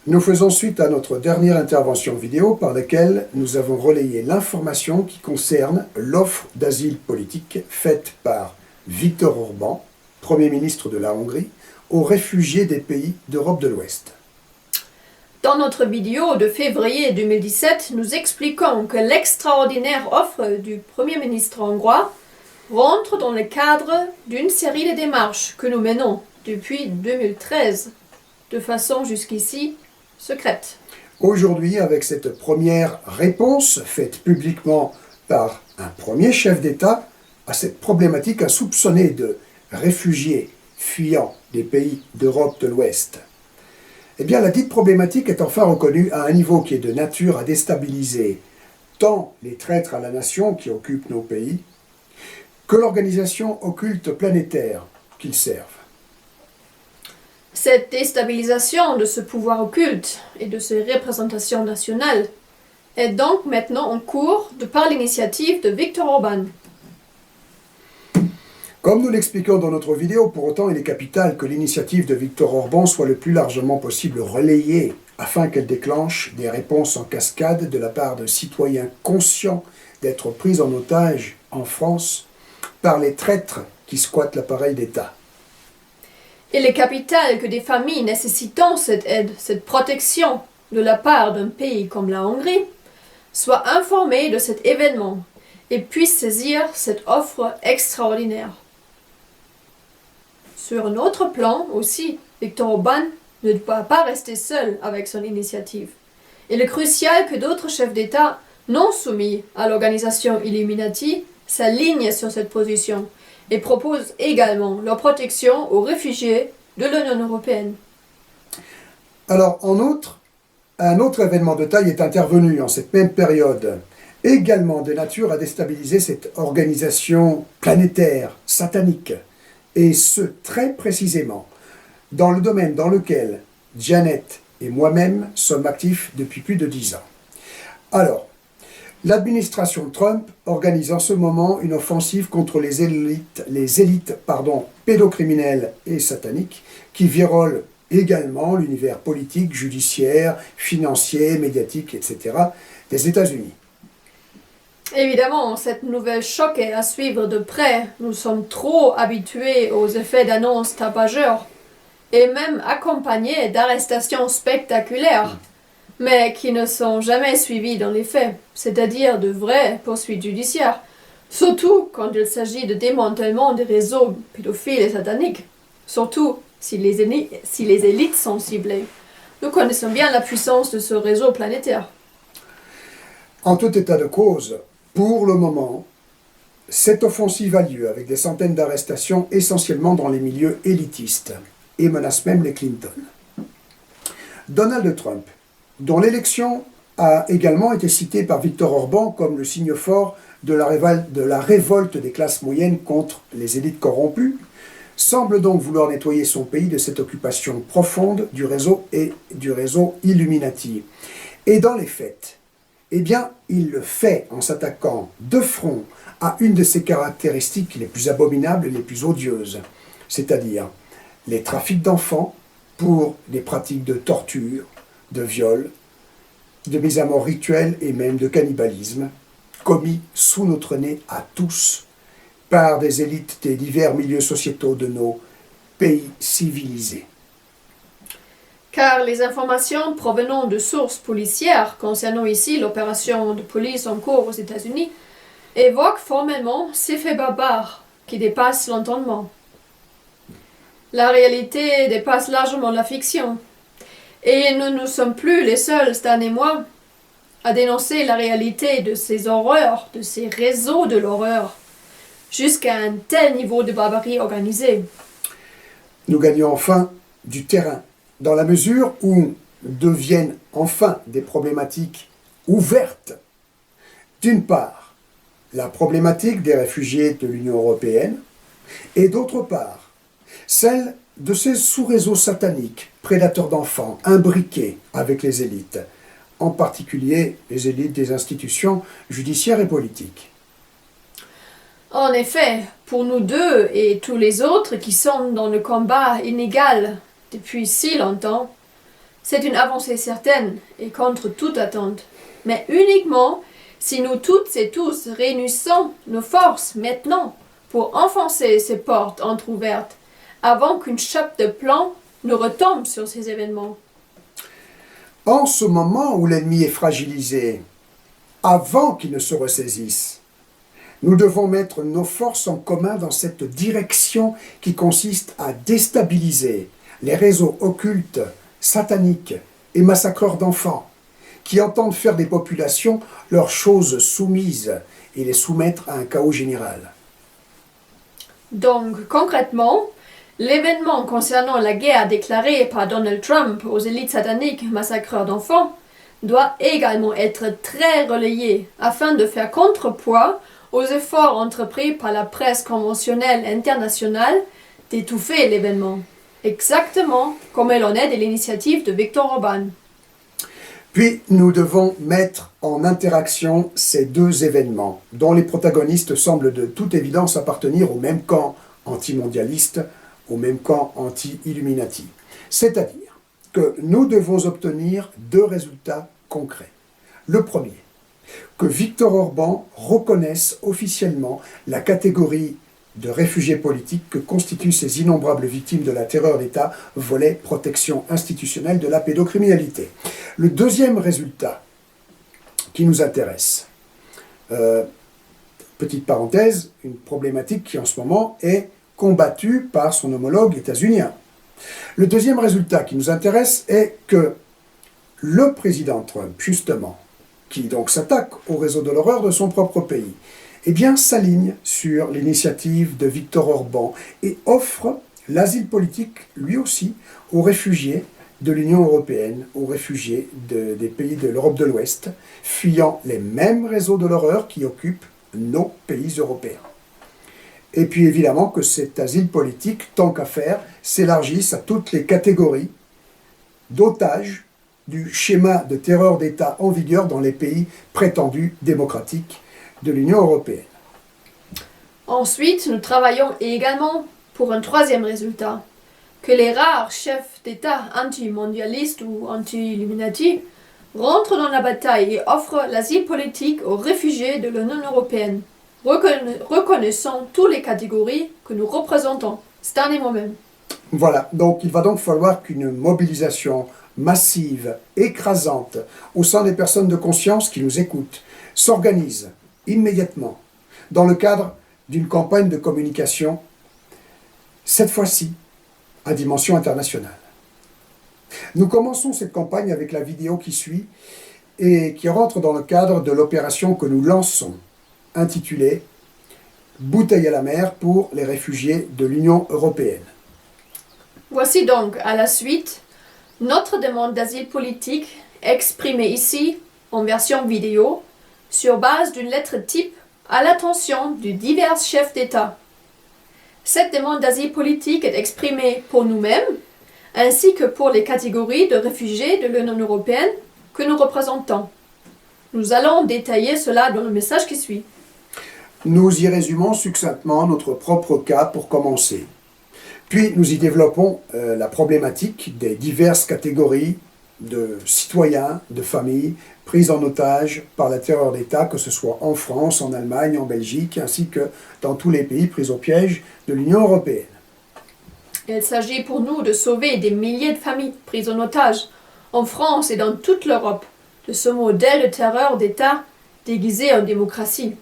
Nous faisons suite à notre dernière intervention vidéo par laquelle nous avons relayé l'information qui concerne l'offre d'asile politique faite par Viktor Orban, Premier ministre de la Hongrie, aux réfugiés des pays d'Europe de l'Ouest. Dans notre vidéo de février 2017, nous expliquons que l'extraordinaire offre du Premier ministre hongrois rentre dans le cadre d'une série de démarches que nous menons depuis 2013, de façon jusqu'ici secrète. Aujourd'hui, avec cette première réponse faite publiquement par un premier chef d'État à cette problématique insoupçonnée de réfugiés fuyant des pays d'Europe de l'Ouest, eh bien, la dite problématique est enfin reconnue à un niveau qui est de nature à déstabiliser tant les traîtres à la nation qui occupent nos pays que l'organisation occulte planétaire qu'ils servent. Cette déstabilisation de ce pouvoir occulte et de ces représentations nationales est donc maintenant en cours par l'initiative de Viktor Orban. Comme nous l'expliquons dans notre vidéo, pour autant il est capital que l'initiative de Viktor Orban soit le plus largement possible relayée afin qu'elle déclenche des réponses en cascade de la part de citoyens conscients d'être pris en otage en France par les traîtres qui squattent l'appareil d'État. Il est capital que des familles nécessitant cette aide, cette protection de la part d'un pays comme la Hongrie, soient informées de cet événement et puissent saisir cette offre extraordinaire. Sur un autre plan aussi, Viktor Orban ne doit pas rester seul avec son initiative. Il est crucial que d'autres chefs d'État non soumis à l'organisation Illuminati s'alignent sur cette position et proposent également leur protection aux réfugiés de l'Union européenne. Alors, en outre, un autre événement de taille est intervenu en cette même période, également de nature à déstabiliser cette organisation planétaire, satanique, et ce très précisément dans le domaine dans lequel Janet et moi-même sommes actifs depuis plus de 10 ans. Alors, l'administration Trump organise en ce moment une offensive contre les élites pédocriminelles et sataniques qui virolent également l'univers politique, judiciaire, financier, médiatique, etc. des États-Unis. Évidemment, cette nouvelle choc est à suivre de près. Nous sommes trop habitués aux effets d'annonce tapageurs et même accompagnés d'arrestations spectaculaires, mais qui ne sont jamais suivies dans les faits, c'est-à-dire de vraies poursuites judiciaires, surtout quand il s'agit de démantèlement des réseaux pédophiles et sataniques, surtout si les élites sont ciblées. Nous connaissons bien la puissance de ce réseau planétaire. En tout état de cause, pour le moment, cette offensive a lieu avec des centaines d'arrestations essentiellement dans les milieux élitistes et menace même les Clinton. Donald Trump, dont l'élection a également été citée par Viktor Orban comme le signe fort de la révolte des classes moyennes contre les élites corrompues, semble donc vouloir nettoyer son pays de cette occupation profonde du réseau et du réseau Illuminati. Et dans les faits, eh bien, il le fait en s'attaquant de front à une de ses caractéristiques les plus abominables et les plus odieuses, c'est-à-dire les trafics d'enfants pour des pratiques de torture, de viol, de mise à mort rituelle et même de cannibalisme, commis sous notre nez à tous par des élites des divers milieux sociétaux de nos pays civilisés. Car les informations provenant de sources policières concernant ici l'opération de police en cours aux États-Unis évoquent formellement ces faits barbares qui dépassent l'entendement. La réalité dépasse largement la fiction. Et nous ne sommes plus les seuls, Stan et moi, à dénoncer la réalité de ces horreurs, de ces réseaux de l'horreur, jusqu'à un tel niveau de barbarie organisée. Nous gagnons enfin du terrain, dans la mesure où deviennent enfin des problématiques ouvertes. D'une part, la problématique des réfugiés de l'Union européenne, et d'autre part, celle de ces sous-réseaux sataniques, prédateurs d'enfants, imbriqués avec les élites, en particulier les élites des institutions judiciaires et politiques. En effet, pour nous deux et tous les autres qui sont dans le combat inégal depuis si longtemps, C'est une avancée certaine et contre toute attente, mais uniquement si nous toutes et tous réunissons nos forces maintenant pour enfoncer ces portes entr'ouvertes avant qu'une chape de plomb ne retombe sur ces événements. En ce moment où l'ennemi est fragilisé, avant qu'il ne se ressaisisse, nous devons mettre nos forces en commun dans cette direction qui consiste à déstabiliser les réseaux occultes, sataniques et massacreurs d'enfants, qui entendent faire des populations leurs choses soumises et les soumettre à un chaos général. Donc, concrètement, l'événement concernant la guerre déclarée par Donald Trump aux élites sataniques massacreurs d'enfants doit également être très relayé afin de faire contrepoids aux efforts entrepris par la presse conventionnelle internationale d'étouffer l'événement, exactement comme elle en est de l'initiative de Viktor Orban. Puis nous devons mettre en interaction ces deux événements, dont les protagonistes semblent de toute évidence appartenir au même camp antimondialiste, au même camp anti-Illuminati. C'est-à-dire que nous devons obtenir deux résultats concrets. Le premier, que Viktor Orban reconnaisse officiellement la catégorie de réfugiés politiques que constituent ces innombrables victimes de la terreur d'État, volet protection institutionnelle de la pédocriminalité. Le deuxième résultat qui nous intéresse, petite parenthèse, une problématique qui en ce moment est combattue par son homologue états-unien. Le deuxième résultat qui nous intéresse est que le président Trump, justement, qui donc s'attaque au réseau de l'horreur de son propre pays, eh bien, s'aligne sur l'initiative de Viktor Orban et offre l'asile politique, lui aussi, aux réfugiés de l'Union européenne, aux réfugiés des pays de l'Europe de l'Ouest, fuyant les mêmes réseaux de l'horreur qui occupent nos pays européens. Et puis évidemment que cet asile politique, tant qu'à faire, s'élargisse à toutes les catégories d'otages du schéma de terreur d'État en vigueur dans les pays prétendus démocratiques de l'Union européenne. Ensuite, nous travaillons également pour un troisième résultat, que les rares chefs d'État anti-mondialistes ou anti-Illuminati rentrent dans la bataille et offrent l'asile politique aux réfugiés de l'Union européenne, reconnaissant toutes les catégories que nous représentons, Stan et moi-même. Voilà, donc il va donc falloir qu'une mobilisation massive, écrasante, au sein des personnes de conscience qui nous écoutent, s'organise immédiatement dans le cadre d'une campagne de communication, cette fois-ci à dimension internationale. Nous commençons cette campagne avec la vidéo qui suit et qui rentre dans le cadre de l'opération que nous lançons, intitulée « Bouteille à la mer pour les réfugiés de l'Union européenne ». Voici donc à la suite notre demande d'asile politique exprimée ici en version vidéo sur base d'une lettre type à l'attention de divers chefs d'État. Cette demande d'asile politique est exprimée pour nous-mêmes ainsi que pour les catégories de réfugiés de l'Union européenne que nous représentons. Nous allons détailler cela dans le message qui suit. Nous y résumons succinctement notre propre cas pour commencer. Puis nous y développons la problématique des diverses catégories de citoyens, de familles prises en otage par la terreur d'État, que ce soit en France, en Allemagne, en Belgique, ainsi que dans tous les pays pris au piège de l'Union européenne. Il s'agit pour nous de sauver des milliers de familles prises en otage en France et dans toute l'Europe de ce modèle de terreur d'État déguisé en démocratie.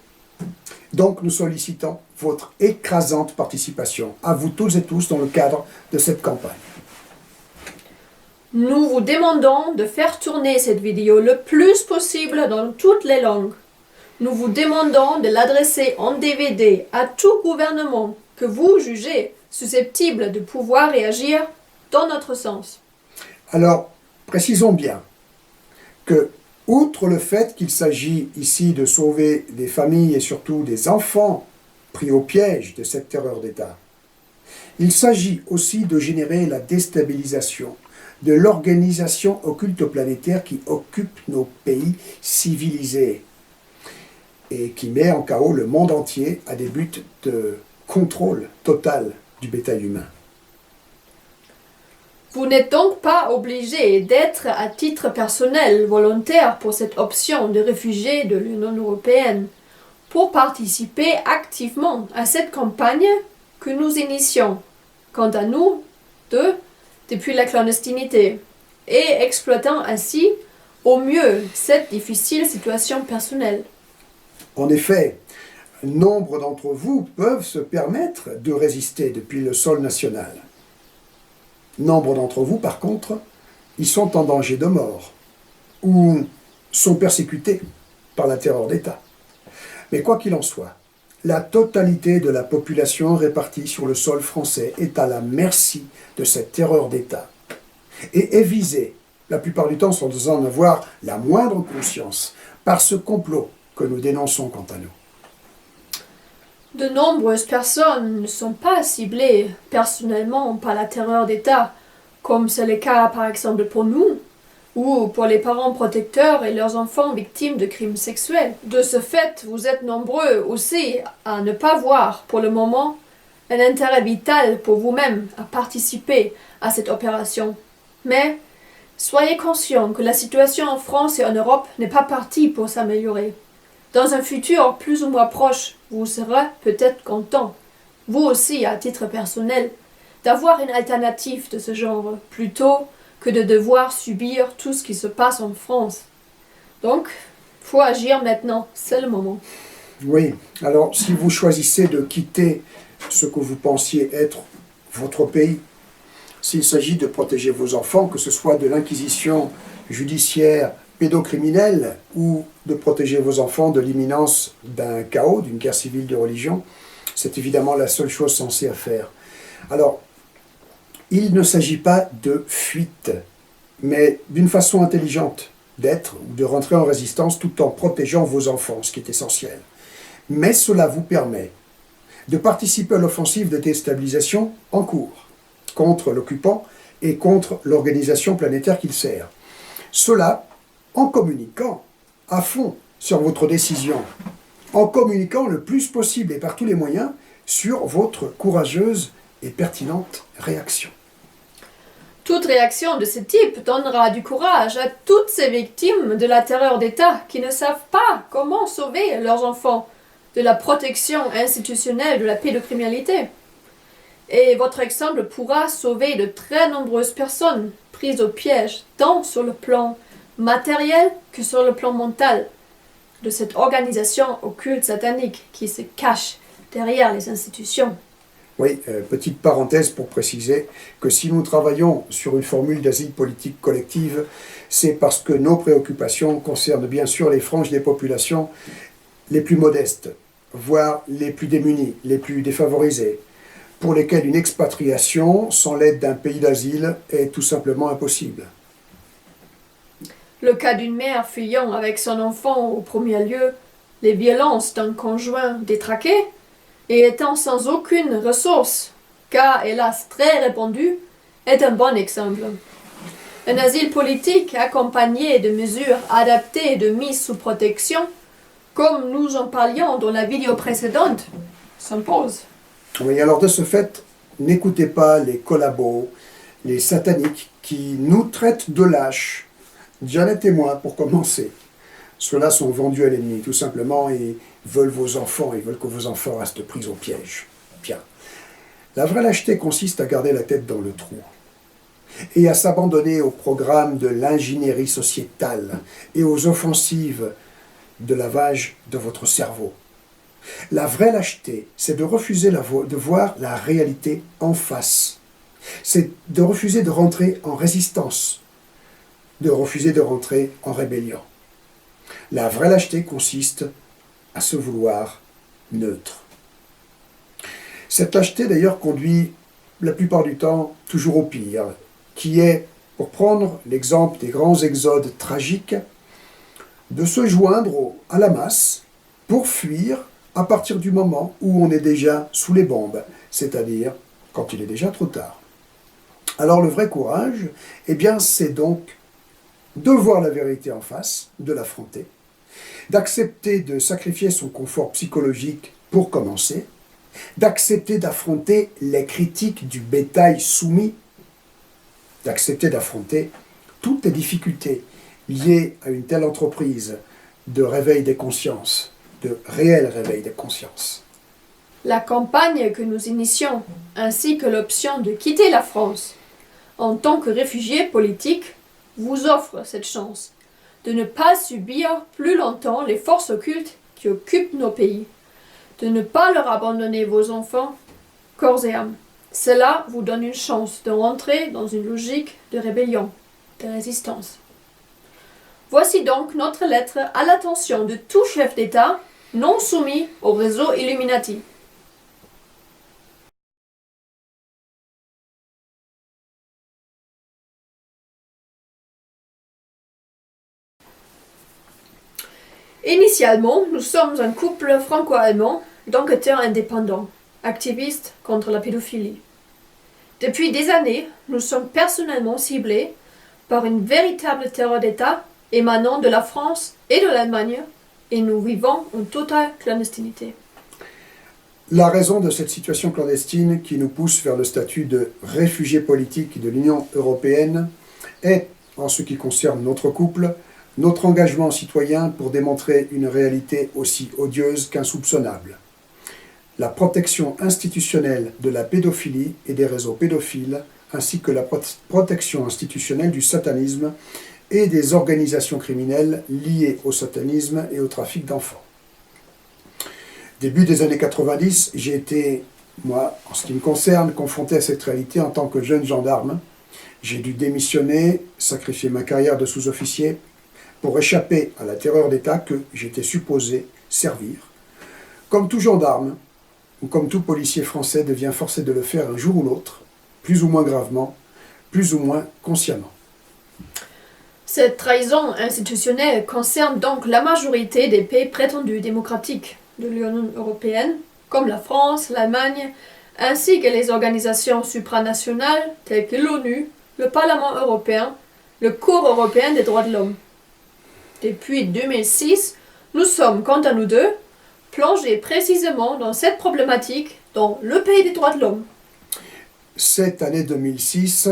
Donc nous sollicitons votre écrasante participation, à vous tous et tous, dans le cadre de cette campagne. Nous vous demandons de faire tourner cette vidéo le plus possible dans toutes les langues. Nous vous demandons de l'adresser en DVD à tout gouvernement que vous jugez susceptible de pouvoir réagir dans notre sens. Alors, précisons bien que, outre le fait qu'il s'agit ici de sauver des familles et surtout des enfants pris au piège de cette terreur d'État, il s'agit aussi de générer la déstabilisation de l'organisation occulte planétaire qui occupe nos pays civilisés et qui met en chaos le monde entier à des buts de contrôle total du bétail humain. Vous n'êtes donc pas obligé d'être à titre personnel volontaire pour cette option de réfugié de l'Union européenne pour participer activement à cette campagne que nous initions, quant à nous, depuis la clandestinité, et exploitant ainsi au mieux cette difficile situation personnelle. En effet, nombre d'entre vous peuvent se permettre de résister depuis le sol national. Nombre d'entre vous, par contre, y sont en danger de mort ou sont persécutés par la terreur d'État. Mais quoi qu'il en soit, la totalité de la population répartie sur le sol français est à la merci de cette terreur d'État et est visée, la plupart du temps sans en avoir la moindre conscience, par ce complot que nous dénonçons quant à nous. De nombreuses personnes ne sont pas ciblées personnellement par la terreur d'État, comme c'est le cas par exemple pour nous, ou pour les parents protecteurs et leurs enfants victimes de crimes sexuels. De ce fait, vous êtes nombreux aussi à ne pas voir pour le moment un intérêt vital pour vous-même à participer à cette opération. Mais soyez conscients que la situation en France et en Europe n'est pas partie pour s'améliorer. Dans un futur plus ou moins proche, vous serez peut-être content, vous aussi à titre personnel, d'avoir une alternative de ce genre, plutôt que de devoir subir tout ce qui se passe en France. Donc, faut agir maintenant, c'est le moment. Oui, alors si vous choisissez de quitter ce que vous pensiez être votre pays, s'il s'agit de protéger vos enfants, que ce soit de l'inquisition judiciaire pédocriminelle ou de protéger vos enfants de l'imminence d'un chaos, d'une guerre civile de religion, c'est évidemment la seule chose sensée à faire. Alors, il ne s'agit pas de fuite, mais d'une façon intelligente d'être ou de rentrer en résistance tout en protégeant vos enfants, ce qui est essentiel. Mais cela vous permet de participer à l'offensive de déstabilisation en cours contre l'occupant et contre l'organisation planétaire qu'il sert. Cela en communiquant à fond sur votre décision, en communiquant le plus possible et par tous les moyens sur votre courageuse et pertinente réaction. Toute réaction de ce type donnera du courage à toutes ces victimes de la terreur d'État qui ne savent pas comment sauver leurs enfants de la protection institutionnelle de la pédocriminalité. Et votre exemple pourra sauver de très nombreuses personnes prises au piège, tant sur le plan matériel que sur le plan mental, de cette organisation occulte satanique qui se cache derrière les institutions. Oui, petite parenthèse pour préciser que si nous travaillons sur une formule d'asile politique collective, c'est parce que nos préoccupations concernent bien sûr les franges des populations les plus modestes, voire les plus démunis, les plus défavorisés, pour lesquels une expatriation sans l'aide d'un pays d'asile est tout simplement impossible. Le cas d'une mère fuyant avec son enfant au premier lieu, les violences d'un conjoint détraqué et étant sans aucune ressource, cas hélas très répandu, est un bon exemple. Un asile politique accompagné de mesures adaptées de mise sous protection, comme nous en parlions dans la vidéo précédente, s'impose. Oui, alors de ce fait, n'écoutez pas les collabos, les sataniques qui nous traitent de lâches. Janet et moi, pour commencer. Ceux-là sont vendus à l'ennemi, tout simplement, et veulent vos enfants, ils veulent que vos enfants restent pris au piège. Bien. La vraie lâcheté consiste à garder la tête dans le trou et à s'abandonner au programme de l'ingénierie sociétale et aux offensives de lavage de votre cerveau. La vraie lâcheté, c'est de refuser de voir la réalité en face. C'est de refuser de rentrer en résistance, de refuser de rentrer en rébellion. La vraie lâcheté consiste à se vouloir neutre. Cette lâcheté d'ailleurs conduit la plupart du temps toujours au pire, qui est, pour prendre l'exemple des grands exodes tragiques, de se joindre à la masse pour fuir à partir du moment où on est déjà sous les bombes, c'est-à-dire quand il est déjà trop tard. Alors le vrai courage, eh bien c'est donc de voir la vérité en face, de l'affronter, d'accepter de sacrifier son confort psychologique pour commencer, d'accepter d'affronter les critiques du bétail soumis d'accepter d'affronter toutes les difficultés liées à une telle entreprise de réveil des consciences, de réel réveil des consciences. La campagne que nous initions, ainsi que l'option de quitter la France en tant que réfugié politique, vous offre cette chance de ne pas subir plus longtemps les forces occultes qui occupent nos pays, de ne pas leur abandonner vos enfants, corps et âme. Cela vous donne une chance de rentrer dans une logique de rébellion, de résistance. Voici donc notre lettre à l'attention de tout chef d'État non soumis au réseau Illuminati. Initialement, nous sommes un couple franco-allemand d'enquêteurs indépendants, activistes contre la pédophilie. Depuis des années, nous sommes personnellement ciblés par une véritable terreur d'État émanant de la France et de l'Allemagne, et nous vivons en totale clandestinité. La raison de cette situation clandestine qui nous pousse vers le statut de réfugiés politiques de l'Union européenne est, en ce qui concerne notre couple, notre engagement citoyen pour démontrer une réalité aussi odieuse qu'insoupçonnable. La protection institutionnelle de la pédophilie et des réseaux pédophiles, ainsi que la protection institutionnelle du satanisme et des organisations criminelles liées au satanisme et au trafic d'enfants. Début des années 90, j'ai été, moi, en ce qui me concerne, confronté à cette réalité en tant que jeune gendarme. J'ai dû démissionner, sacrifier ma carrière de sous-officier pour échapper à la terreur d'État que j'étais supposé servir. Comme tout gendarme, ou comme tout policier français devient forcé de le faire un jour ou l'autre, plus ou moins gravement, plus ou moins consciemment. Cette trahison institutionnelle concerne donc la majorité des pays prétendus démocratiques de l'Union européenne, comme la France, l'Allemagne, ainsi que les organisations supranationales telles que l'ONU, le Parlement européen, le Cour européen des droits de l'homme. Depuis 2006, nous sommes, quant à nous deux, plongés précisément dans cette problématique dans le pays des droits de l'homme. Cette année 2006,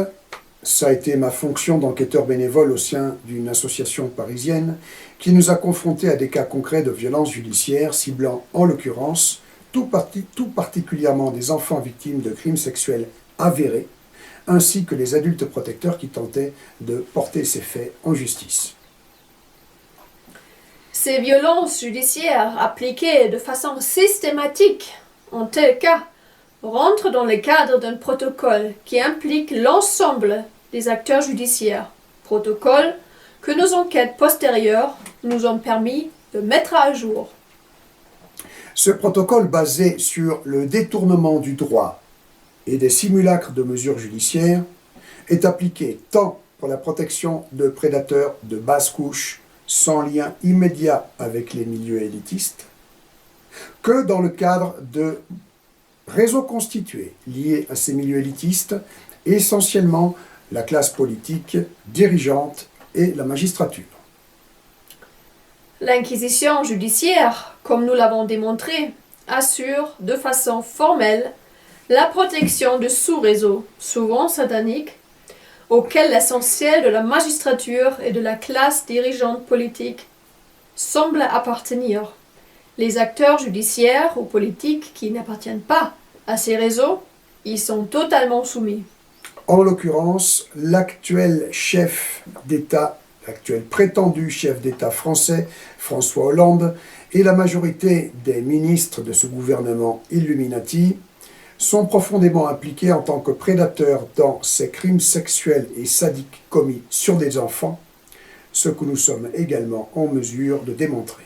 ça a été ma fonction d'enquêteur bénévole au sein d'une association parisienne qui nous a confrontés à des cas concrets de violences judiciaires ciblant en l'occurrence tout particulièrement des enfants victimes de crimes sexuels avérés, ainsi que les adultes protecteurs qui tentaient de porter ces faits en justice. Ces violences judiciaires appliquées de façon systématique en tel cas rentrent dans le cadre d'un protocole qui implique l'ensemble des acteurs judiciaires, protocole que nos enquêtes postérieures nous ont permis de mettre à jour. Ce protocole basé sur le détournement du droit et des simulacres de mesures judiciaires est appliqué tant pour la protection de prédateurs de basse couche sans lien immédiat avec les milieux élitistes, que dans le cadre de réseaux constitués liés à ces milieux élitistes, essentiellement la classe politique, dirigeante et la magistrature. L'inquisition judiciaire, comme nous l'avons démontré, assure de façon formelle la protection de sous-réseaux, souvent sataniques, auxquels l'essentiel de la magistrature et de la classe dirigeante politique semble appartenir. Les acteurs judiciaires ou politiques qui n'appartiennent pas à ces réseaux y sont totalement soumis. En l'occurrence, l'actuel chef d'État, l'actuel prétendu chef d'État français, François Hollande, et la majorité des ministres de ce gouvernement Illuminati sont profondément impliqués en tant que prédateurs dans ces crimes sexuels et sadiques commis sur des enfants, ce que nous sommes également en mesure de démontrer.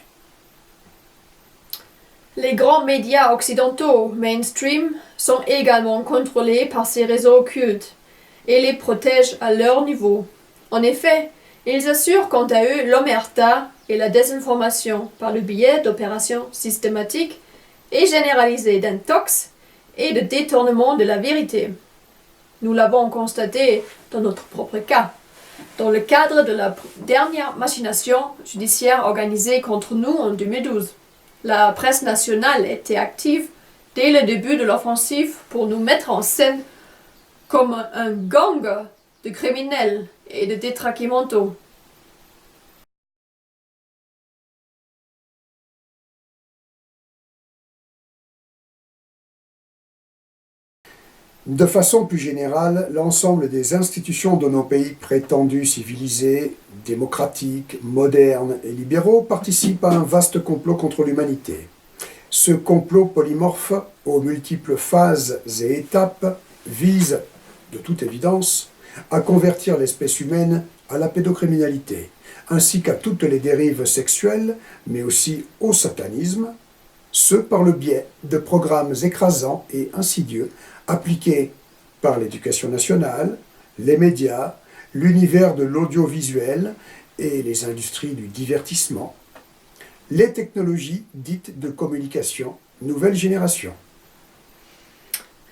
Les grands médias occidentaux mainstream sont également contrôlés par ces réseaux occultes et les protègent à leur niveau. En effet, ils assurent quant à eux l'omerta et la désinformation par le biais d'opérations systématiques et généralisées d'intox et de détournement de la vérité. Nous l'avons constaté dans notre propre cas, dans le cadre de la dernière machination judiciaire organisée contre nous en 2012. La presse nationale était active dès le début de l'offensive pour nous mettre en scène comme un gang de criminels et de détraqués mentaux. De façon plus générale, l'ensemble des institutions de nos pays prétendus civilisés, démocratiques, modernes et libéraux participent à un vaste complot contre l'humanité. Ce complot polymorphe, aux multiples phases et étapes, vise, de toute évidence, à convertir l'espèce humaine à la pédocriminalité, ainsi qu'à toutes les dérives sexuelles, mais aussi au satanisme, ce par le biais de programmes écrasants et insidieux appliqués par l'éducation nationale, les médias, l'univers de l'audiovisuel et les industries du divertissement, les technologies dites de communication nouvelle génération.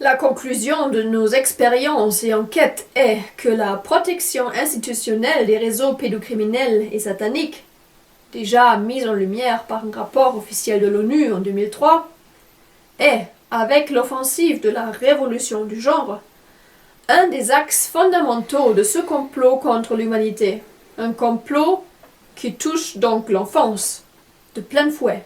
La conclusion de nos expériences et enquêtes est que la protection institutionnelle des réseaux pédocriminels et sataniques, déjà mise en lumière par un rapport officiel de l'ONU en 2003, est, avec l'offensive de la révolution du genre, un des axes fondamentaux de ce complot contre l'humanité. Un complot qui touche donc l'enfance de plein fouet.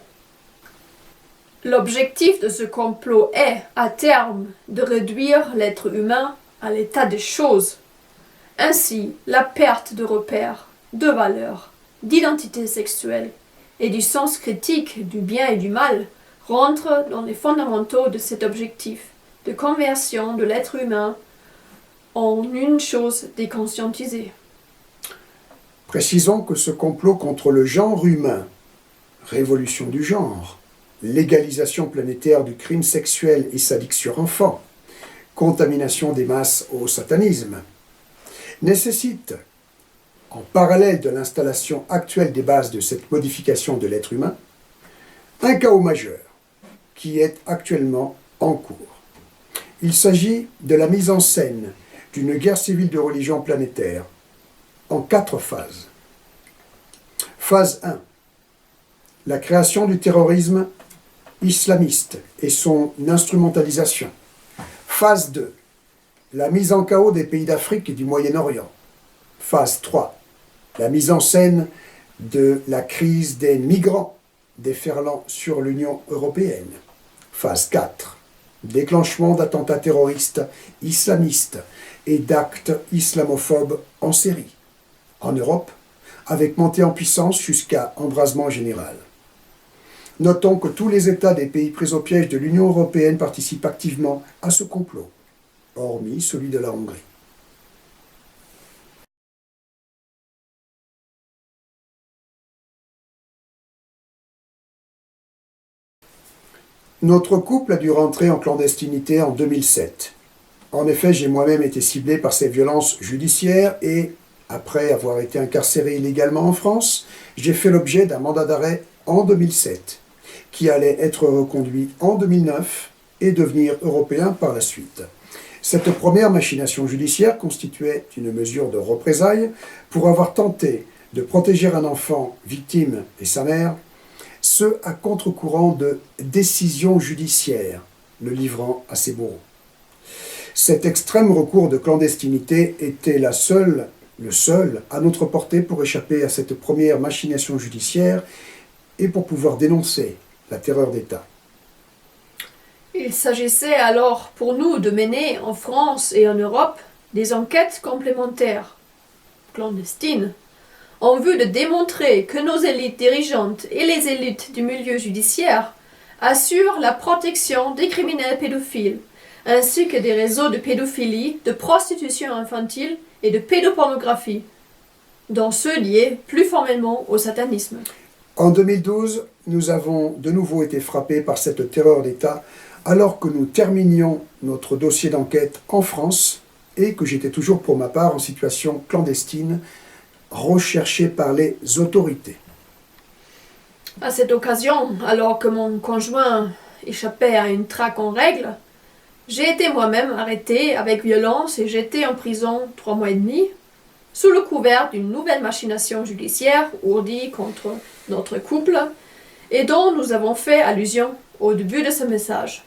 L'objectif de ce complot est, à terme, de réduire l'être humain à l'état des choses. Ainsi, la perte de repères, de valeurs, d'identité sexuelle et du sens critique du bien et du mal rentre dans les fondamentaux de cet objectif de conversion de l'être humain en une chose déconscientisée. Précisons que ce complot contre le genre humain, révolution du genre, légalisation planétaire du crime sexuel et sadique sur enfants, contamination des masses au satanisme, nécessite, en parallèle de l'installation actuelle des bases de cette modification de l'être humain, un chaos majeur qui est actuellement en cours. Il s'agit de la mise en scène d'une guerre civile de religion planétaire en 4 phases. Phase 1. La création du terrorisme islamiste et son instrumentalisation. Phase 2. La mise en chaos des pays d'Afrique et du Moyen-Orient. Phase 3. La mise en scène de la crise des migrants déferlant sur l'Union européenne. Phase 4. Déclenchement d'attentats terroristes islamistes et d'actes islamophobes en série. En Europe, avec montée en puissance jusqu'à embrasement général. Notons que tous les États des pays pris au piège de l'Union européenne participent activement à ce complot, hormis celui de la Hongrie. Notre couple a dû rentrer en clandestinité en 2007. En effet, j'ai moi-même été ciblé par ces violences judiciaires et, après avoir été incarcéré illégalement en France, j'ai fait l'objet d'un mandat d'arrêt en 2007, qui allait être reconduit en 2009 et devenir européen par la suite. Cette première machination judiciaire constituait une mesure de représailles pour avoir tenté de protéger un enfant victime et sa mère, ce à contre-courant de décisions judiciaires, le livrant à ses bourreaux. Cet extrême recours de clandestinité était le seul à notre portée pour échapper à cette première machination judiciaire et pour pouvoir dénoncer la terreur d'État. Il s'agissait alors pour nous de mener en France et en Europe des enquêtes complémentaires, clandestines, en vue de démontrer que nos élites dirigeantes et les élites du milieu judiciaire assurent la protection des criminels pédophiles, ainsi que des réseaux de pédophilie, de prostitution infantile et de pédopornographie, dont ceux liés plus formellement au satanisme. En 2012, nous avons de nouveau été frappés par cette terreur d'État alors que nous terminions notre dossier d'enquête en France et que j'étais toujours pour ma part en situation clandestine, recherché par les autorités. À cette occasion, alors que mon conjoint échappait à une traque en règle, j'ai été moi-même arrêté avec violence et jeté en prison 3 mois et demi, sous le couvert d'une nouvelle machination judiciaire ourdie contre notre couple et dont nous avons fait allusion au début de ce message.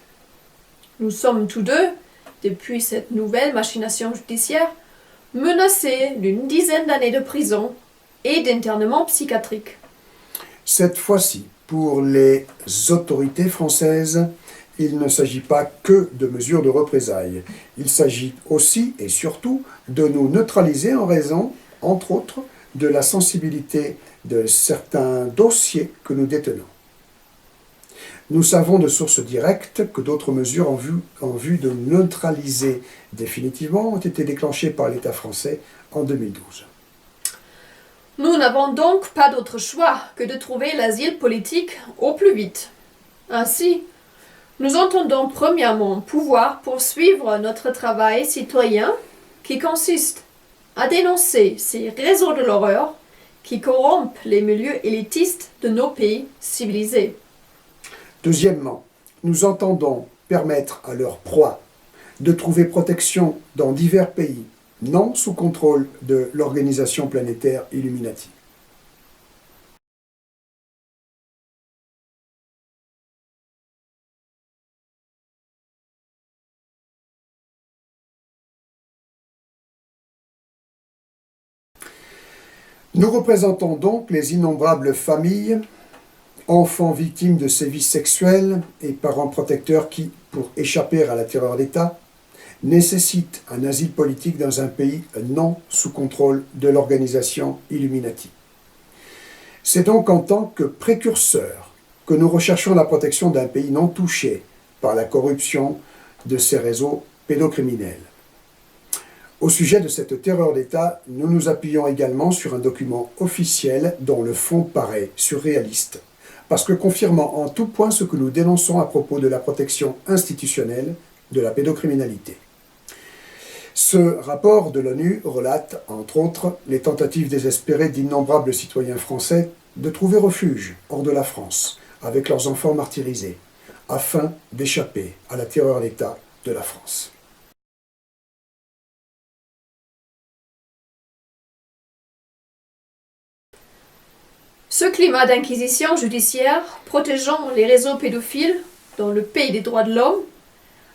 Nous sommes tous deux, depuis cette nouvelle machination judiciaire, menacés d'une dizaine d'années de prison et d'internement psychiatrique. Cette fois-ci, pour les autorités françaises, il ne s'agit pas que de mesures de représailles. Il s'agit aussi et surtout de nous neutraliser en raison, entre autres, de la sensibilité de certains dossiers que nous détenons. Nous savons de sources directes que d'autres mesures en vue de neutraliser définitivement ont été déclenchées par l'État français en 2012. Nous n'avons donc pas d'autre choix que de trouver l'asile politique au plus vite. Ainsi, nous entendons premièrement pouvoir poursuivre notre travail citoyen qui consiste à dénoncer ces réseaux de l'horreur qui corrompent les milieux élitistes de nos pays civilisés. Deuxièmement, nous entendons permettre à leurs proies de trouver protection dans divers pays, non sous contrôle de l'organisation planétaire Illuminati. Nous représentons donc les innombrables familles, enfants victimes de sévices sexuels et parents protecteurs qui, pour échapper à la terreur d'État, nécessitent un asile politique dans un pays non sous contrôle de l'organisation Illuminati. C'est donc en tant que précurseurs que nous recherchons la protection d'un pays non touché par la corruption de ces réseaux pédocriminels. Au sujet de cette terreur d'État, nous nous appuyons également sur un document officiel dont le fond paraît surréaliste, parce que confirmant en tout point ce que nous dénonçons à propos de la protection institutionnelle de la pédocriminalité. Ce rapport de l'ONU relate, entre autres, les tentatives désespérées d'innombrables citoyens français de trouver refuge hors de la France, avec leurs enfants martyrisés, afin d'échapper à la terreur d'État de la France. Ce climat d'inquisition judiciaire protégeant les réseaux pédophiles dans le pays des droits de l'homme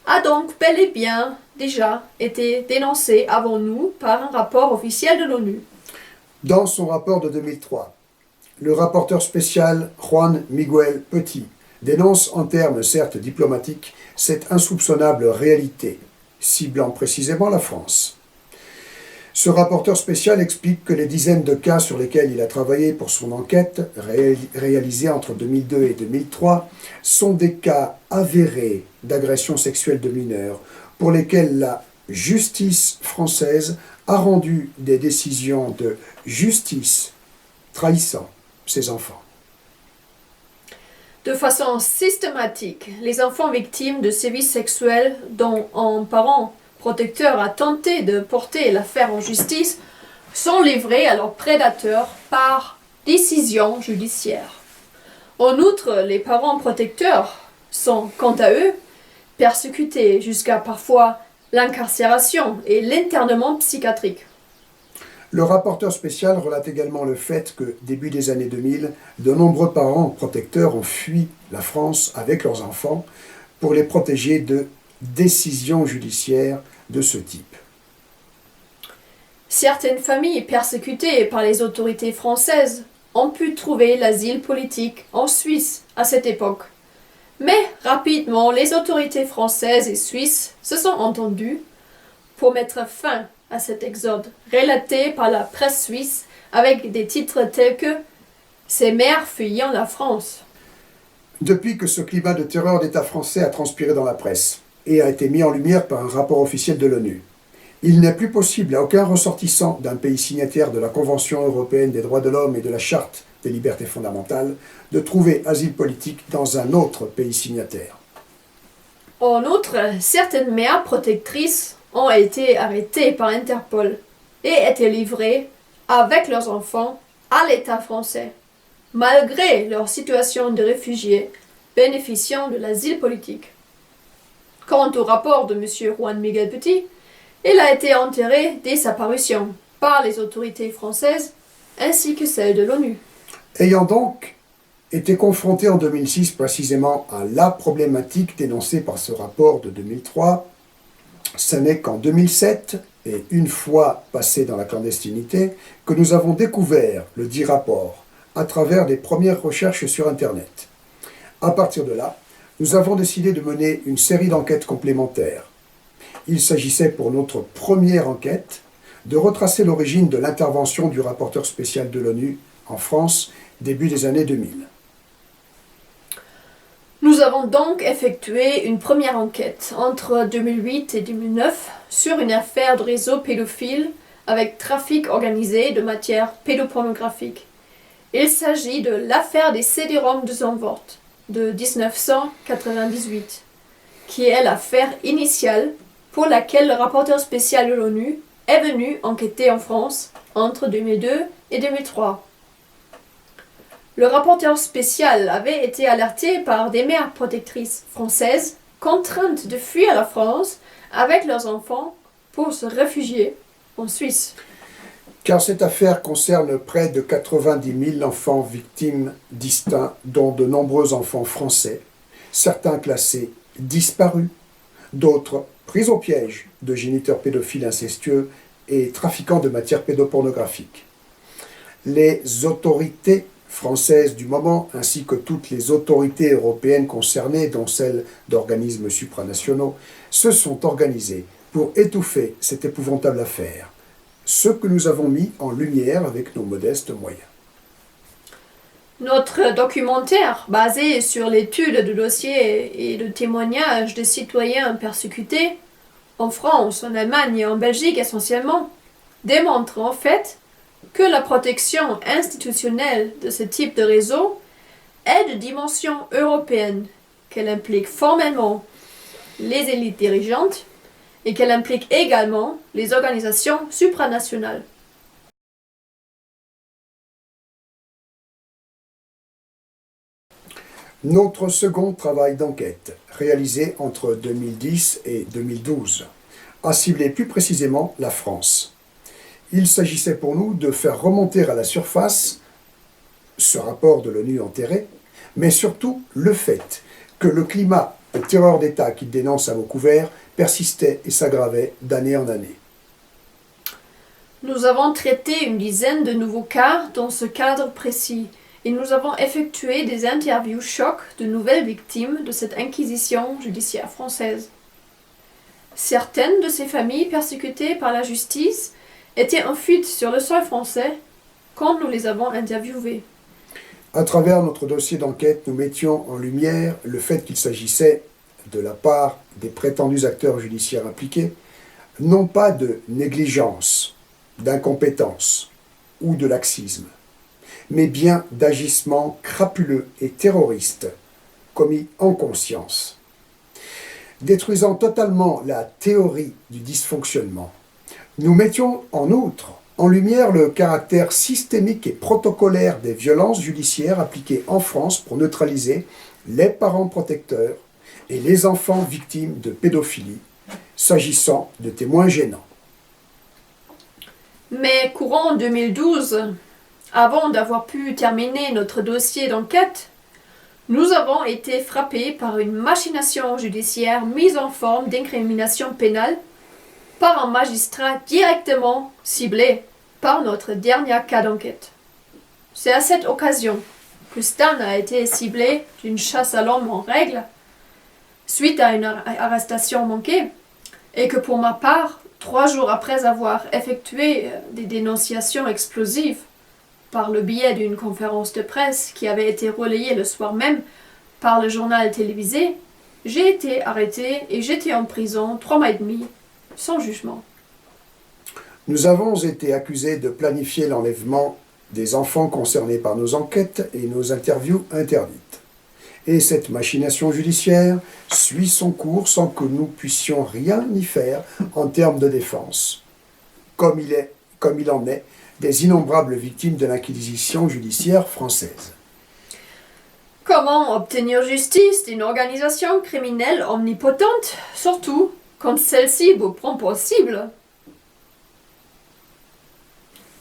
a donc bel et bien déjà été dénoncé avant nous par un rapport officiel de l'ONU. Dans son rapport de 2003, le rapporteur spécial Juan Miguel Petit dénonce en termes certes diplomatiques cette insoupçonnable réalité, ciblant précisément la France. Ce rapporteur spécial explique que les dizaines de cas sur lesquels il a travaillé pour son enquête, réalisée entre 2002 et 2003, sont des cas avérés d'agression sexuelle de mineurs, pour lesquels la justice française a rendu des décisions de justice trahissant ses enfants. De façon systématique, les enfants victimes de sévices sexuels dont un parent protecteur a tenté de porter l'affaire en justice sont livrés à leurs prédateurs par décision judiciaire. En outre, les parents protecteurs sont, quant à eux, persécutés jusqu'à parfois l'incarcération et l'internement psychiatrique. Le rapporteur spécial relate également le fait que, début des années 2000, de nombreux parents protecteurs ont fui la France avec leurs enfants pour les protéger de décisions judiciaires de ce type. Certaines familles persécutées par les autorités françaises ont pu trouver l'asile politique en Suisse à cette époque. Mais rapidement, les autorités françaises et suisses se sont entendues pour mettre fin à cet exode relaté par la presse suisse avec des titres tels que « Ces mères fuyant la France ». Depuis que ce climat de terreur d'État français a transpiré dans la presse et a été mis en lumière par un rapport officiel de l'ONU, il n'est plus possible à aucun ressortissant d'un pays signataire de la Convention européenne des droits de l'homme et de la Charte des libertés fondamentales de trouver asile politique dans un autre pays signataire. En outre, certaines mères protectrices ont été arrêtées par Interpol et été livrées avec leurs enfants à l'État français, malgré leur situation de réfugiés bénéficiant de l'asile politique. Quant au rapport de M. Juan Miguel Petit, il a été enterré dès sa parution par les autorités françaises ainsi que celles de l'ONU. Ayant donc été confronté en 2006 précisément à la problématique dénoncée par ce rapport de 2003, ce n'est qu'en 2007 et une fois passés dans la clandestinité, que nous avons découvert le dit rapport à travers des premières recherches sur Internet. À partir de là, nous avons décidé de mener une série d'enquêtes complémentaires. Il s'agissait pour notre première enquête de retracer l'origine de l'intervention du rapporteur spécial de l'ONU en France, début des années 2000. Nous avons donc effectué une première enquête entre 2008 et 2009 sur une affaire de réseau pédophile avec trafic organisé de matières pédopornographiques. Il s'agit de l'affaire des CD-ROM de Zandvoort de 1998, qui est l'affaire initiale pour laquelle le rapporteur spécial de l'ONU est venu enquêter en France entre 2002 et 2003. Le rapporteur spécial avait été alerté par des mères protectrices françaises contraintes de fuir la France avec leurs enfants pour se réfugier en Suisse. Car cette affaire concerne près de 90 000 enfants victimes distincts, dont de nombreux enfants français, certains classés disparus, d'autres pris au piège de géniteurs pédophiles incestueux et trafiquants de matières pédopornographiques. Les autorités françaises du moment, ainsi que toutes les autorités européennes concernées, dont celles d'organismes supranationaux, se sont organisées pour étouffer cette épouvantable affaire, ce que nous avons mis en lumière avec nos modestes moyens. Notre documentaire, basé sur l'étude de dossiers et de témoignages de citoyens persécutés, en France, en Allemagne et en Belgique essentiellement, démontre en fait que la protection institutionnelle de ce type de réseau est de dimension européenne, qu'elle implique formellement les élites dirigeantes et qu'elle implique également les organisations supranationales. Notre second travail d'enquête, réalisé entre 2010 et 2012, a ciblé plus précisément la France. Il s'agissait pour nous de faire remonter à la surface ce rapport de l'ONU enterré, mais surtout le fait que le climat de terreur d'État qu'il dénonce à mots couverts persistait et s'aggravait d'année en année. Nous avons traité une dizaine de nouveaux cas dans ce cadre précis et nous avons effectué des interviews chocs de nouvelles victimes de cette inquisition judiciaire française. Certaines de ces familles persécutées par la justice étaient en fuite sur le sol français quand nous les avons interviewées. À travers notre dossier d'enquête, nous mettions en lumière le fait qu'il s'agissait, de la part des prétendus acteurs judiciaires impliqués, non pas de négligence, d'incompétence ou de laxisme, mais bien d'agissements crapuleux et terroristes commis en conscience. Détruisant totalement la théorie du dysfonctionnement, nous mettions en outre en lumière le caractère systémique et protocolaire des violences judiciaires appliquées en France pour neutraliser les parents protecteurs et les enfants victimes de pédophilie, s'agissant de témoins gênants. Mais courant 2012, avant d'avoir pu terminer notre dossier d'enquête, nous avons été frappés par une machination judiciaire mise en forme d'incrimination pénale par un magistrat directement ciblé par notre dernier cas d'enquête. C'est à cette occasion que Stan a été ciblé d'une chasse à l'homme en règle suite à une arrestation manquée et que pour ma part, 3 jours après avoir effectué des dénonciations explosives par le biais d'une conférence de presse qui avait été relayée le soir même par le journal télévisé, j'ai été arrêté et j'étais en prison 3 mois et demi, sans jugement. Nous avons été accusés de planifier l'enlèvement des enfants concernés par nos enquêtes et nos interviews interdites. Et cette machination judiciaire suit son cours sans que nous puissions rien y faire en termes de défense, comme il en est des innombrables victimes de l'inquisition judiciaire française. Comment obtenir justice d'une organisation criminelle omnipotente, surtout quand celle-ci vous prend pour cible?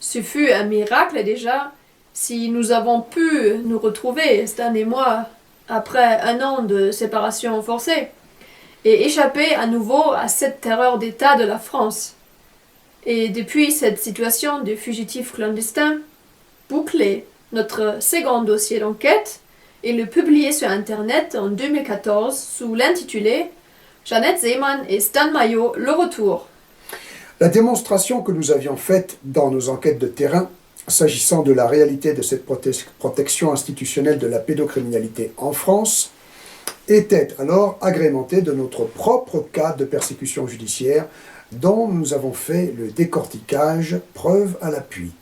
Ce fut un miracle déjà si nous avons pu nous retrouver, Stan et moi, après 1 an de séparation forcée, et échapper à nouveau à cette terreur d'État de la France. Et depuis cette situation de fugitifs clandestins, bouclé notre second dossier d'enquête et le publié sur Internet en 2014 sous l'intitulé Jeannette Seemann et Stan Mayo, le retour. La démonstration que nous avions faite dans nos enquêtes de terrain, s'agissant de la réalité de cette protection institutionnelle de la pédocriminalité en France, était alors agrémentée de notre propre cas de persécution judiciaire dont nous avons fait le décortiquage, preuve à l'appui.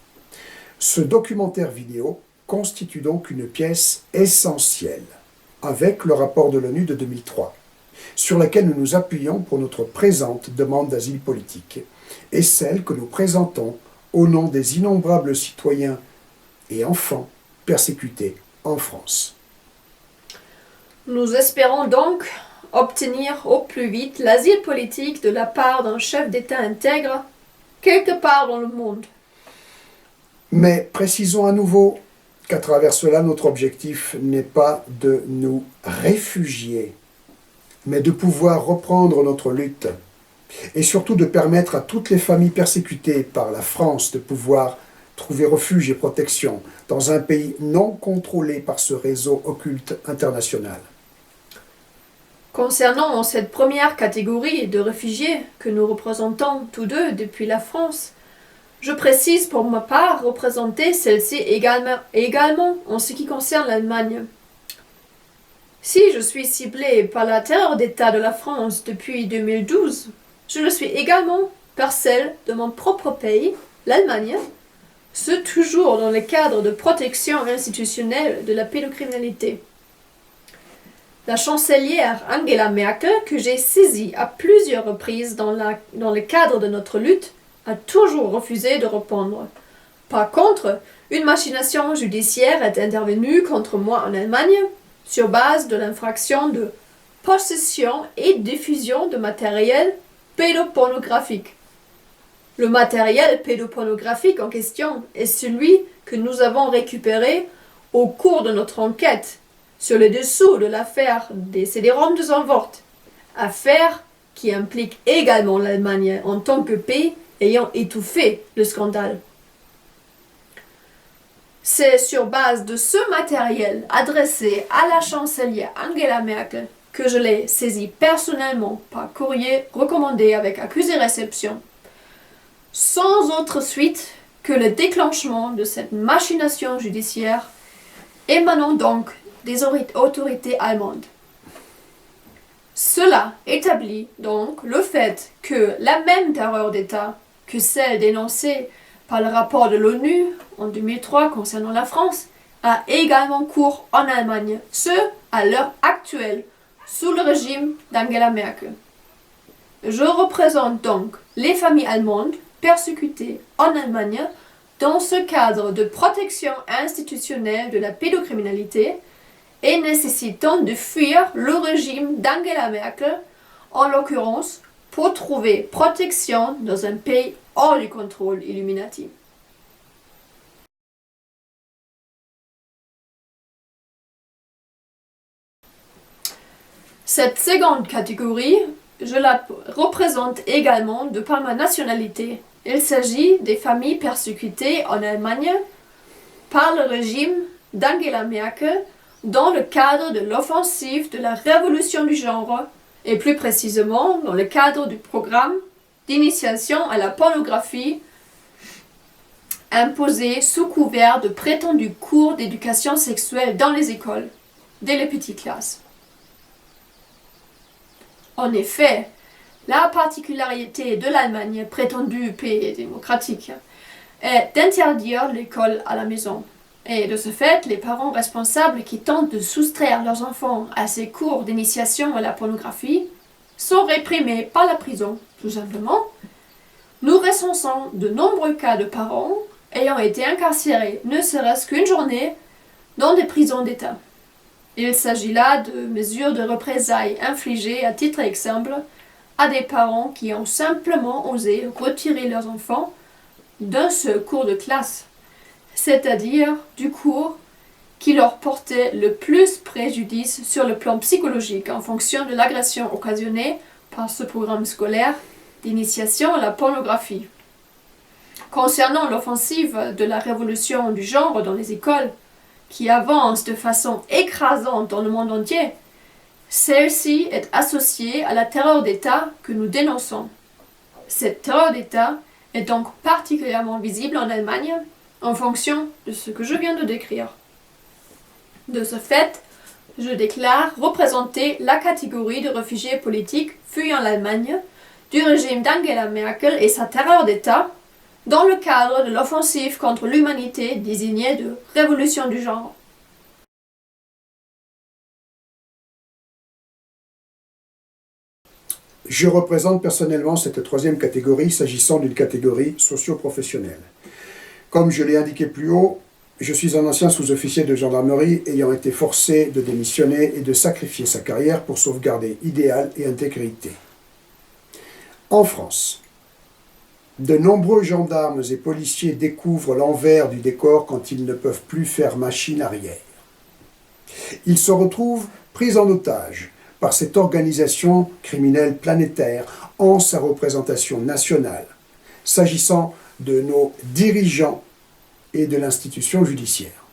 Ce documentaire vidéo constitue donc une pièce essentielle, avec le rapport de l'ONU de 2003, sur laquelle nous nous appuyons pour notre présente demande d'asile politique, et celle que nous présentons au nom des innombrables citoyens et enfants persécutés en France. Nous espérons donc obtenir au plus vite l'asile politique de la part d'un chef d'État intègre quelque part dans le monde. Mais précisons à nouveau qu'à travers cela, notre objectif n'est pas de nous réfugier, mais de pouvoir reprendre notre lutte et surtout de permettre à toutes les familles persécutées par la France de pouvoir trouver refuge et protection dans un pays non contrôlé par ce réseau occulte international. Concernant cette première catégorie de réfugiés que nous représentons tous deux depuis la France, je précise pour ma part représenter celle-ci également en ce qui concerne l'Allemagne. Si je suis ciblée par la terreur d'État de la France depuis 2012, je le suis également par celle de mon propre pays, l'Allemagne, ce toujours dans le cadre de protection institutionnelle de la pédocriminalité. La chancelière Angela Merkel, que j'ai saisie à plusieurs reprises dans le cadre de notre lutte, a toujours refusé de répondre. Par contre, une machination judiciaire est intervenue contre moi en Allemagne sur base de l'infraction de possession et diffusion de matériel pédopornographique. Le matériel pédopornographique en question est celui que nous avons récupéré au cours de notre enquête sur le dessous de l'affaire des CD-ROM de Zandvoort, affaire qui implique également l'Allemagne en tant que pays ayant étouffé le scandale. C'est sur base de ce matériel adressé à la chancelière Angela Merkel que je l'ai saisi personnellement par courrier recommandé avec accusé-réception, sans autre suite que le déclenchement de cette machination judiciaire émanant donc des autorités allemandes. Cela établit donc le fait que la même terreur d'État que celle dénoncée par le rapport de l'ONU en 2003 concernant la France a également cours en Allemagne, ce à l'heure actuelle, sous le régime d'Angela Merkel. Je représente donc les familles allemandes persécutées en Allemagne dans ce cadre de protection institutionnelle de la pédocriminalité et nécessitant de fuir le régime d'Angela Merkel, en l'occurrence pour trouver protection dans un pays hors du contrôle Illuminati. Cette seconde catégorie, je la représente également de par ma nationalité. Il s'agit des familles persécutées en Allemagne par le régime d'Angela Merkel dans le cadre de l'offensive de la révolution du genre et plus précisément dans le cadre du programme d'initiation à la pornographie imposé sous couvert de prétendus cours d'éducation sexuelle dans les écoles, dès les petites classes. En effet, la particularité de l'Allemagne, prétendue pays démocratique, est d'interdire l'école à la maison. Et de ce fait, les parents responsables qui tentent de soustraire leurs enfants à ces cours d'initiation à la pornographie sont réprimés par la prison, tout simplement. Nous recensons de nombreux cas de parents ayant été incarcérés, ne serait-ce qu'une journée, dans des prisons d'État. Il s'agit là de mesures de représailles infligées à titre exemple à des parents qui ont simplement osé retirer leurs enfants d'un seul cours de classe, c'est-à-dire du cours qui leur portait le plus préjudice sur le plan psychologique en fonction de l'agression occasionnée par ce programme scolaire d'initiation à la pornographie. Concernant l'offensive de la révolution du genre dans les écoles, qui avance de façon écrasante dans le monde entier, celle-ci est associée à la terreur d'État que nous dénonçons. Cette terreur d'État est donc particulièrement visible en Allemagne en fonction de ce que je viens de décrire. De ce fait, je déclare représenter la catégorie de réfugiés politiques fuyant l'Allemagne du régime d'Angela Merkel et sa terreur d'État dans le cadre de l'offensive contre l'humanité désignée de révolution du genre. Je représente personnellement cette troisième catégorie s'agissant d'une catégorie socio-professionnelle. Comme je l'ai indiqué plus haut, je suis un ancien sous-officier de gendarmerie ayant été forcé de démissionner et de sacrifier sa carrière pour sauvegarder idéal et intégrité. En France, de nombreux gendarmes et policiers découvrent l'envers du décor quand ils ne peuvent plus faire machine arrière. Ils se retrouvent pris en otage par cette organisation criminelle planétaire en sa représentation nationale, s'agissant de nos dirigeants et de l'institution judiciaire.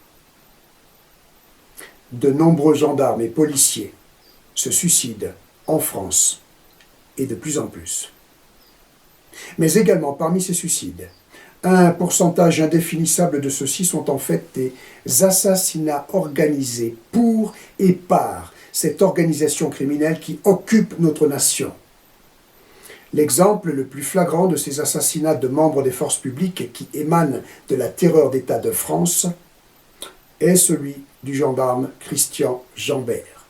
De nombreux gendarmes et policiers se suicident en France, et de plus en plus. Mais également parmi ces suicides, un pourcentage indéfinissable de ceux-ci sont en fait des assassinats organisés pour et par cette organisation criminelle qui occupe notre nation. L'exemple le plus flagrant de ces assassinats de membres des forces publiques qui émanent de la terreur d'État de France est celui du gendarme Christian Jambert.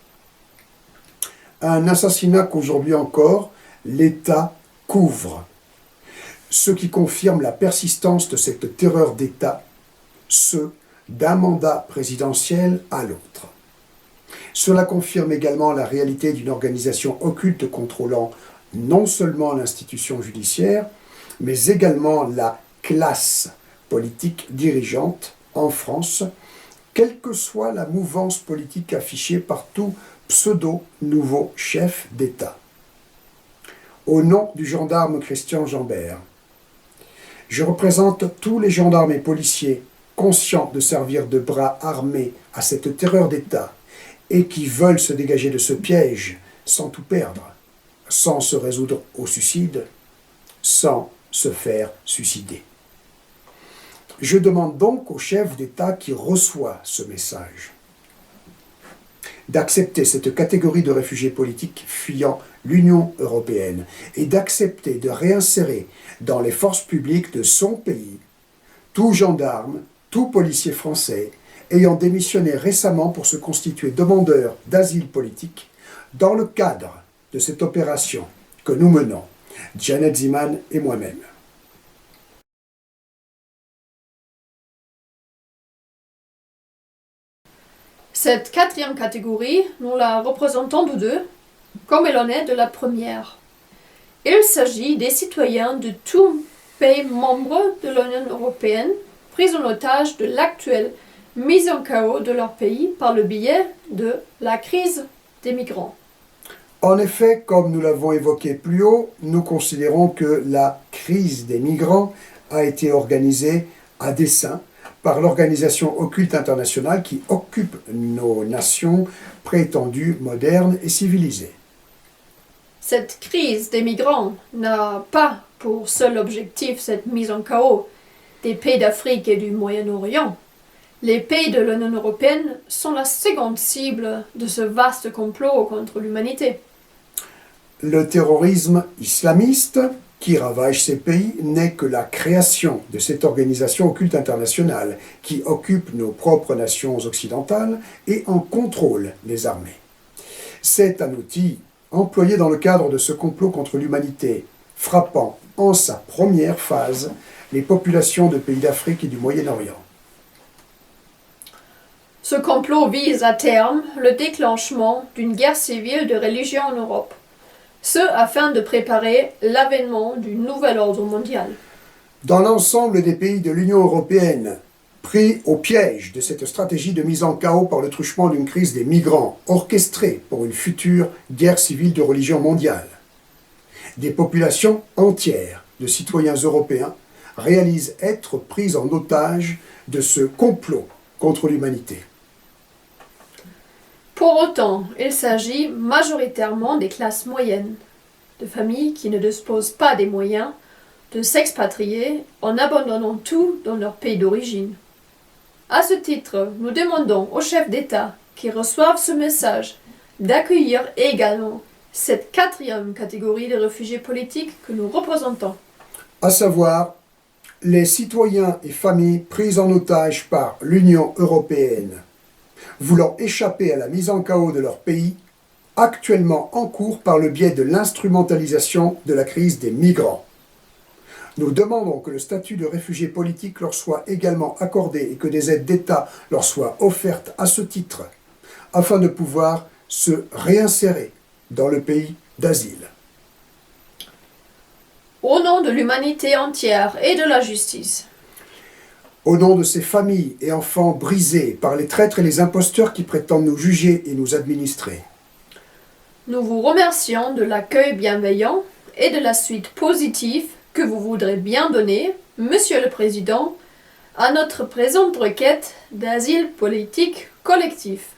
Un assassinat qu'aujourd'hui encore, l'État couvre, ce qui confirme la persistance de cette terreur d'État, ce d'un mandat présidentiel à l'autre. Cela confirme également la réalité d'une organisation occulte contrôlant non seulement l'institution judiciaire, mais également la classe politique dirigeante en France, quelle que soit la mouvance politique affichée par tout pseudo-nouveau chef d'État. Au nom du gendarme Christian Jambert, je représente tous les gendarmes et policiers conscients de servir de bras armés à cette terreur d'État et qui veulent se dégager de ce piège sans tout perdre, sans se résoudre au suicide, sans se faire suicider. Je demande donc au chef d'État qui reçoit ce message d'accepter cette catégorie de réfugiés politiques fuyant l'Union européenne et d'accepter de réinsérer dans les forces publiques de son pays tout gendarme, tout policier français ayant démissionné récemment pour se constituer demandeur d'asile politique dans le cadre de cette opération que nous menons, Janet Ziman et moi-même. Cette quatrième catégorie, nous la représentons tous deux, comme elle en est de la première. Il s'agit des citoyens de tous pays membres de l'Union européenne, pris en otage de l'actuelle mise en chaos de leur pays par le biais de la crise des migrants. En effet, comme nous l'avons évoqué plus haut, nous considérons que la crise des migrants a été organisée à dessein par l'organisation occulte internationale qui occupe nos nations prétendues modernes et civilisées. Cette crise des migrants n'a pas pour seul objectif cette mise en chaos des pays d'Afrique et du Moyen-Orient. Les pays de l'Union européenne sont la seconde cible de ce vaste complot contre l'humanité. Le terrorisme islamiste qui ravage ces pays n'est que la création de cette organisation occulte internationale qui occupe nos propres nations occidentales et en contrôle les armées. C'est un outil employé dans le cadre de ce complot contre l'humanité, frappant en sa première phase les populations de pays d'Afrique et du Moyen-Orient. Ce complot vise à terme le déclenchement d'une guerre civile de religion en Europe, ce afin de préparer l'avènement du nouvel ordre mondial. Dans l'ensemble des pays de l'Union européenne, pris au piège de cette stratégie de mise en chaos par le truchement d'une crise des migrants orchestrée pour une future guerre civile de religion mondiale, des populations entières de citoyens européens réalisent être prises en otage de ce complot contre l'humanité. Pour autant, il s'agit majoritairement des classes moyennes, de familles qui ne disposent pas des moyens de s'expatrier en abandonnant tout dans leur pays d'origine. À ce titre, nous demandons aux chefs d'État qui reçoivent ce message d'accueillir également cette quatrième catégorie de réfugiés politiques que nous représentons. À savoir, les citoyens et familles pris en otage par l'Union européenne, voulant échapper à la mise en chaos de leur pays, actuellement en cours par le biais de l'instrumentalisation de la crise des migrants. Nous demandons que le statut de réfugié politique leur soit également accordé et que des aides d'État leur soient offertes à ce titre, afin de pouvoir se réinsérer dans le pays d'asile. Au nom de l'humanité entière et de la justice, Au nom de ces familles et enfants brisés par les traîtres et les imposteurs qui prétendent nous juger et nous administrer, nous vous remercions de l'accueil bienveillant et de la suite positive que vous voudrez bien donner, Monsieur le Président, à notre présente requête d'asile politique collectif.